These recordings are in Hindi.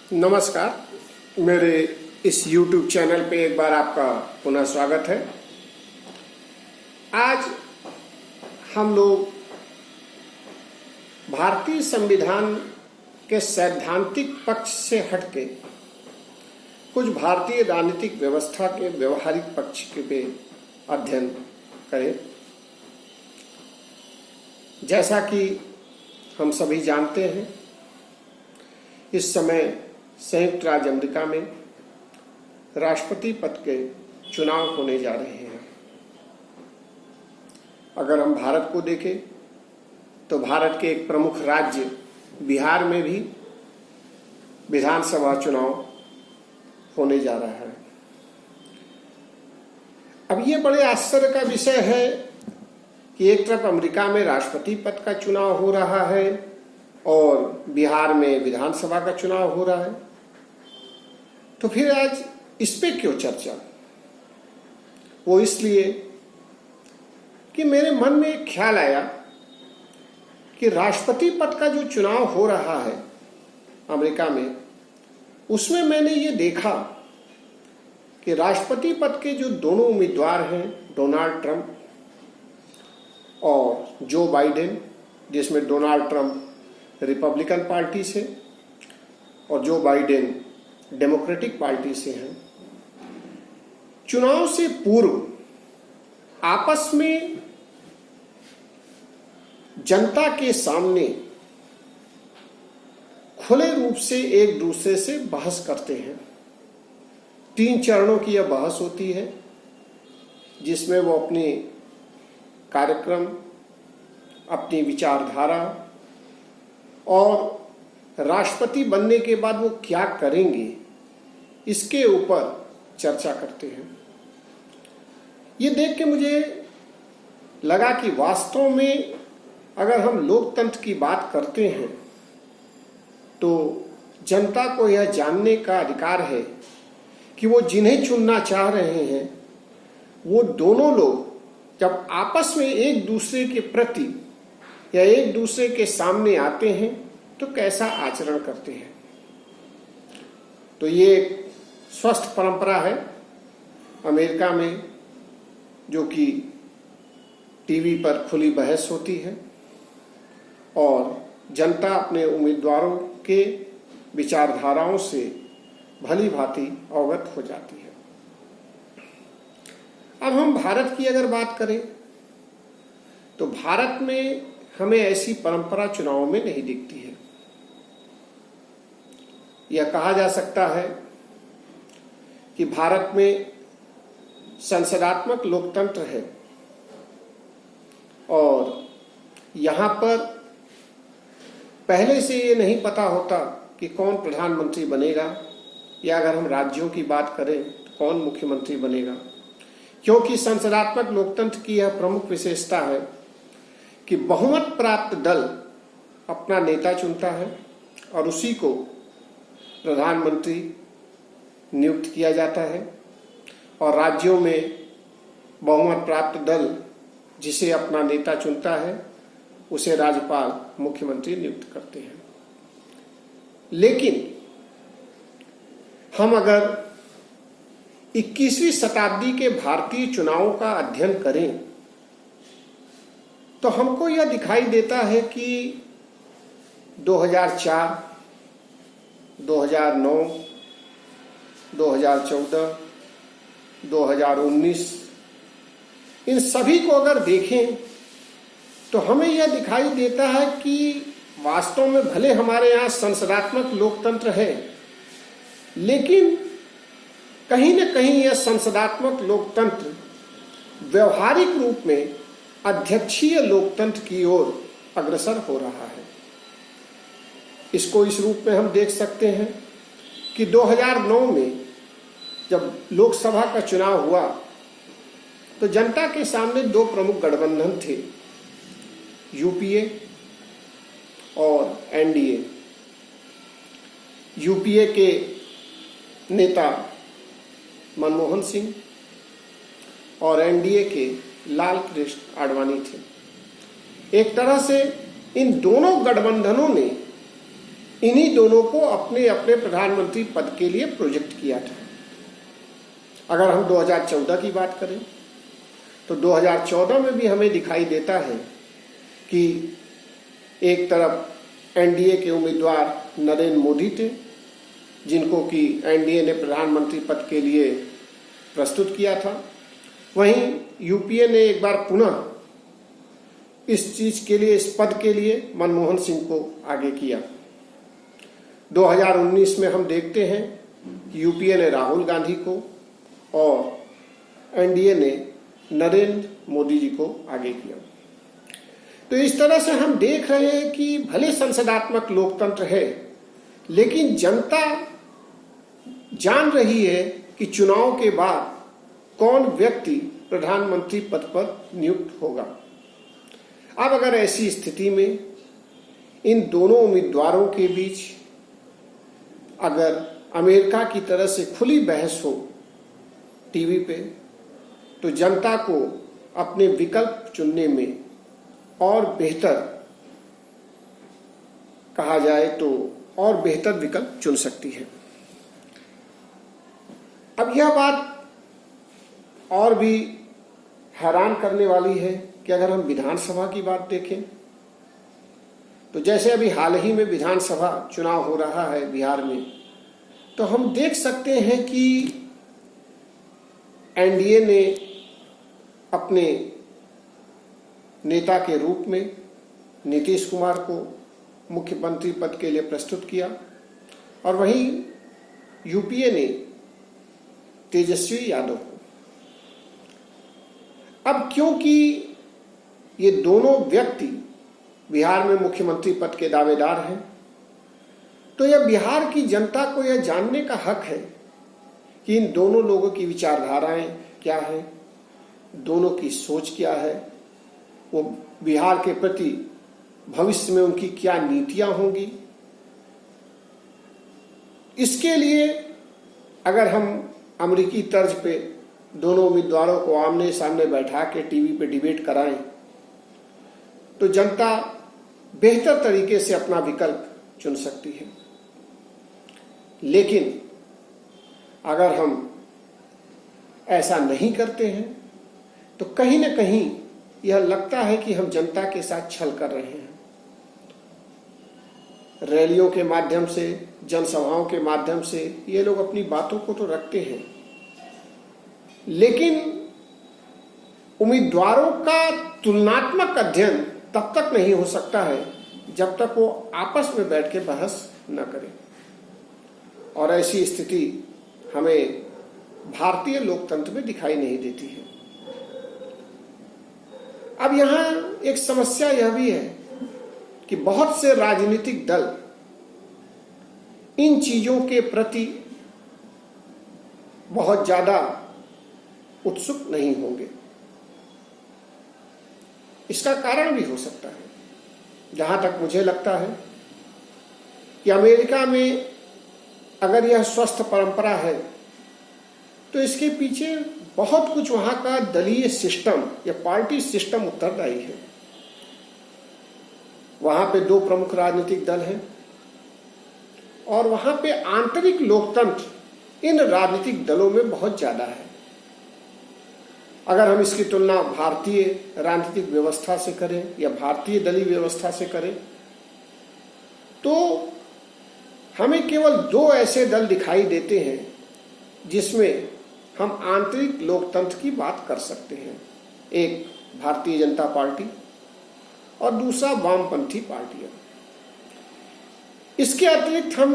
नमस्कार। मेरे इस YouTube चैनल पे एक बार आपका पुनः स्वागत है। आज हम लोग भारतीय संविधान के सैद्धांतिक पक्ष से हटके कुछ भारतीय राजनीतिक व्यवस्था के व्यवहारिक पक्ष के पे अध्ययन करें। जैसा कि हम सभी जानते हैं, इस समय संयुक्त राज्य अमेरिका में राष्ट्रपति पद के चुनाव होने जा रहे हैं। अगर हम भारत को देखें तो भारत के एक प्रमुख राज्य बिहार में भी विधानसभा चुनाव होने जा रहा है। अब ये बड़े आश्चर्य का विषय है कि एक तरफ अमेरिका में राष्ट्रपति पद का चुनाव हो रहा है और बिहार में विधानसभा का चुनाव हो रहा है, तो फिर आज इस पे क्यों चर्चा? वो इसलिए कि मेरे मन में एक ख्याल आया कि राष्ट्रपति पद का जो चुनाव हो रहा है अमेरिका में, उसमें मैंने ये देखा कि राष्ट्रपति पद के जो दोनों उम्मीदवार हैं, डोनाल्ड ट्रंप और जो बाइडेन, जिसमें डोनाल्ड ट्रंप रिपब्लिकन पार्टी से और जो बाइडेन डेमोक्रेटिक पार्टी से हैं, चुनाव से पूर्व आपस में जनता के सामने खुले रूप से एक दूसरे से बहस करते हैं। 3 चरणों की यह बहस होती है, जिसमें वो अपने कार्यक्रम, अपनी विचारधारा और राष्ट्रपति बनने के बाद वो क्या करेंगे, इसके ऊपर चर्चा करते हैं। ये देख के मुझे लगा कि वास्तव में अगर हम लोकतंत्र की बात करते हैं तो जनता को यह जानने का अधिकार है कि वो जिन्हें चुनना चाह रहे हैं, वो दोनों लोग जब आपस में एक दूसरे के प्रति या एक दूसरे के सामने आते हैं तो कैसा आचरण करते हैं। तो ये एक स्वस्थ परंपरा है अमेरिका में, जो कि टीवी पर खुली बहस होती है और जनता अपने उम्मीदवारों के विचारधाराओं से भली भांति अवगत हो जाती है। अब हम भारत की अगर बात करें तो भारत में हमें ऐसी परंपरा चुनाव में नहीं दिखती है। यह कहा जा सकता है कि भारत में संसदात्मक लोकतंत्र है और यहाँ पर पहले से ये नहीं पता होता कि कौन प्रधानमंत्री बनेगा, या अगर हम राज्यों की बात करें तो कौन मुख्यमंत्री बनेगा, क्योंकि संसदात्मक लोकतंत्र की यह प्रमुख विशेषता है कि बहुमत प्राप्त दल अपना नेता चुनता है और उसी को प्रधानमंत्री नियुक्त किया जाता है, और राज्यों में बहुमत प्राप्त दल जिसे अपना नेता चुनता है उसे राज्यपाल मुख्यमंत्री नियुक्त करते हैं। लेकिन हम अगर 21वीं शताब्दी के भारतीय चुनावों का अध्ययन करें तो हमको यह दिखाई देता है कि 2004, 2009, 2014, 2019 इन सभी को अगर देखें तो हमें यह दिखाई देता है कि वास्तव में भले हमारे यहाँ संसदात्मक लोकतंत्र है, लेकिन कहीं न कहीं यह संसदात्मक लोकतंत्र व्यवहारिक रूप में अध्यक्षीय लोकतंत्र की ओर अग्रसर हो रहा है। इसको इस रूप में हम देख सकते हैं कि 2009 में जब लोकसभा का चुनाव हुआ तो जनता के सामने 2 प्रमुख गठबंधन थे, यूपीए और एनडीए। यूपीए के नेता मनमोहन सिंह और एनडीए के लाल कृष्ण आडवाणी थे। एक तरह से इन दोनों गठबंधनों ने इन्हीं दोनों को अपने अपने प्रधानमंत्री पद के लिए प्रोजेक्ट किया था। अगर हम 2014 की बात करें तो 2014 में भी हमें दिखाई देता है कि एक तरफ एनडीए के उम्मीदवार नरेंद्र मोदी थे, जिनको कि एनडीए ने प्रधानमंत्री पद के लिए प्रस्तुत किया था। वहीं यूपीए ने एक बार पुनः इस चीज के लिए, इस पद के लिए मनमोहन सिंह को आगे किया। 2019 में हम देखते हैं कि यूपीए ने राहुल गांधी को और एनडीए ने नरेंद्र मोदी जी को आगे किया। तो इस तरह से हम देख रहे हैं कि भले संसदात्मक लोकतंत्र है, लेकिन जनता जान रही है कि चुनाव के बाद कौन व्यक्ति प्रधानमंत्री पद पर नियुक्त होगा। अब अगर ऐसी स्थिति में इन दोनों उम्मीदवारों के बीच अगर अमेरिका की तरह से खुली बहस हो टीवी पे, तो जनता को अपने विकल्प चुनने में और बेहतर, कहा जाए तो और बेहतर विकल्प चुन सकती है। अब यह बात और भी हैरान करने वाली है कि अगर हम विधानसभा की बात देखें तो जैसे अभी हाल ही में विधानसभा चुनाव हो रहा है बिहार में, तो हम देख सकते हैं कि एनडीए ने अपने नेता के रूप में नीतीश कुमार को मुख्यमंत्री पद के लिए प्रस्तुत किया और वहीं यूपीए ने तेजस्वी यादव को। अब क्योंकि ये दोनों व्यक्ति बिहार में मुख्यमंत्री पद के दावेदार हैं, तो यह बिहार की जनता को यह जानने का हक है कि इन दोनों लोगों की विचारधाराएं क्या है, दोनों की सोच क्या है, वो बिहार के प्रति भविष्य में उनकी क्या नीतियां होंगी। इसके लिए अगर हम अमेरिकी तर्ज पे दोनों उम्मीदवारों को आमने सामने बैठा के टीवी पे डिबेट कराएं, तो जनता बेहतर तरीके से अपना विकल्प चुन सकती है। लेकिन अगर हम ऐसा नहीं करते हैं तो कहीं ना कहीं यह लगता है कि हम जनता के साथ छल कर रहे हैं। रैलियों के माध्यम से, जनसभाओं के माध्यम से ये लोग अपनी बातों को तो रखते हैं, लेकिन उम्मीदवारों का तुलनात्मक अध्ययन तब तक नहीं हो सकता है जब तक वो आपस में बैठ के बहस न करें। और ऐसी स्थिति हमें भारतीय लोकतंत्र में दिखाई नहीं देती है। अब यहां एक समस्या यह भी है कि बहुत से राजनीतिक दल इन चीजों के प्रति बहुत ज्यादा उत्सुक नहीं होंगे। इसका कारण भी हो सकता है, जहां तक मुझे लगता है कि अमेरिका में अगर यह स्वस्थ परंपरा है तो इसके पीछे बहुत कुछ वहां का दलीय सिस्टम या पार्टी सिस्टम उत्तरदायी है। वहां पे दो प्रमुख राजनीतिक दल हैं और वहां पे आंतरिक लोकतंत्र इन राजनीतिक दलों में बहुत ज्यादा है। अगर हम इसकी तुलना भारतीय राजनीतिक व्यवस्था से करें या भारतीय दलीय व्यवस्था से करें तो हमें केवल दो ऐसे दल दिखाई देते हैं जिसमें हम आंतरिक लोकतंत्र की बात कर सकते हैं। एक भारतीय जनता पार्टी और दूसरा वामपंथी पार्टियां। इसके अतिरिक्त हम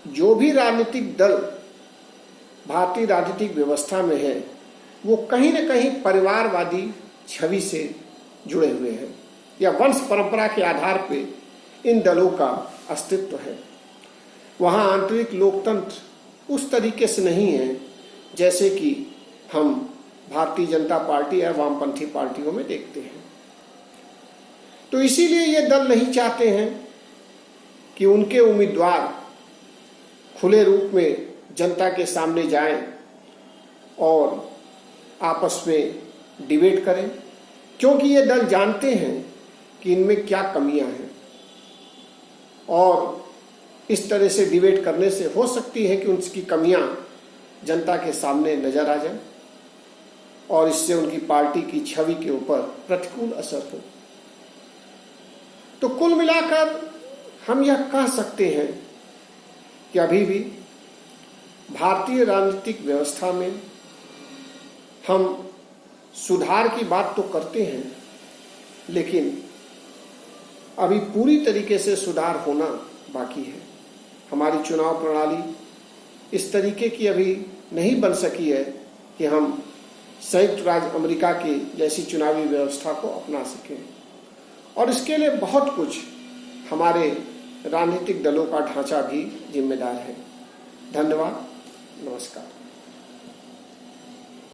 जो भी राजनीतिक दल भारतीय राजनीतिक व्यवस्था में है वो कहीं न कहीं परिवारवादी छवि से जुड़े हुए हैं या वंश परंपरा के आधार पे इन दलों का अस्तित्व है। वहां आंतरिक लोकतंत्र उस तरीके से नहीं है जैसे कि हम भारतीय जनता पार्टी या वामपंथी पार्टियों में देखते हैं। तो इसीलिए ये दल नहीं चाहते हैं कि उनके उम्मीदवार खुले रूप में जनता के सामने जाएं और आपस में डिबेट करें, क्योंकि ये दल जानते हैं कि इनमें क्या कमियां हैं और इस तरह से डिबेट करने से हो सकती है कि उनकी कमियां जनता के सामने नजर आ जाए और इससे उनकी पार्टी की छवि के ऊपर प्रतिकूल असर हो। तो कुल मिलाकर हम यह कह सकते हैं कि अभी भी भारतीय राजनीतिक व्यवस्था में हम सुधार की बात तो करते हैं, लेकिन अभी पूरी तरीके से सुधार होना बाकी है। हमारी चुनाव प्रणाली इस तरीके की अभी नहीं बन सकी है कि हम संयुक्त राज्य अमेरिका की जैसी चुनावी व्यवस्था को अपना सकें, और इसके लिए बहुत कुछ हमारे राजनीतिक दलों का ढांचा भी जिम्मेदार है। धन्यवाद, नमस्कार।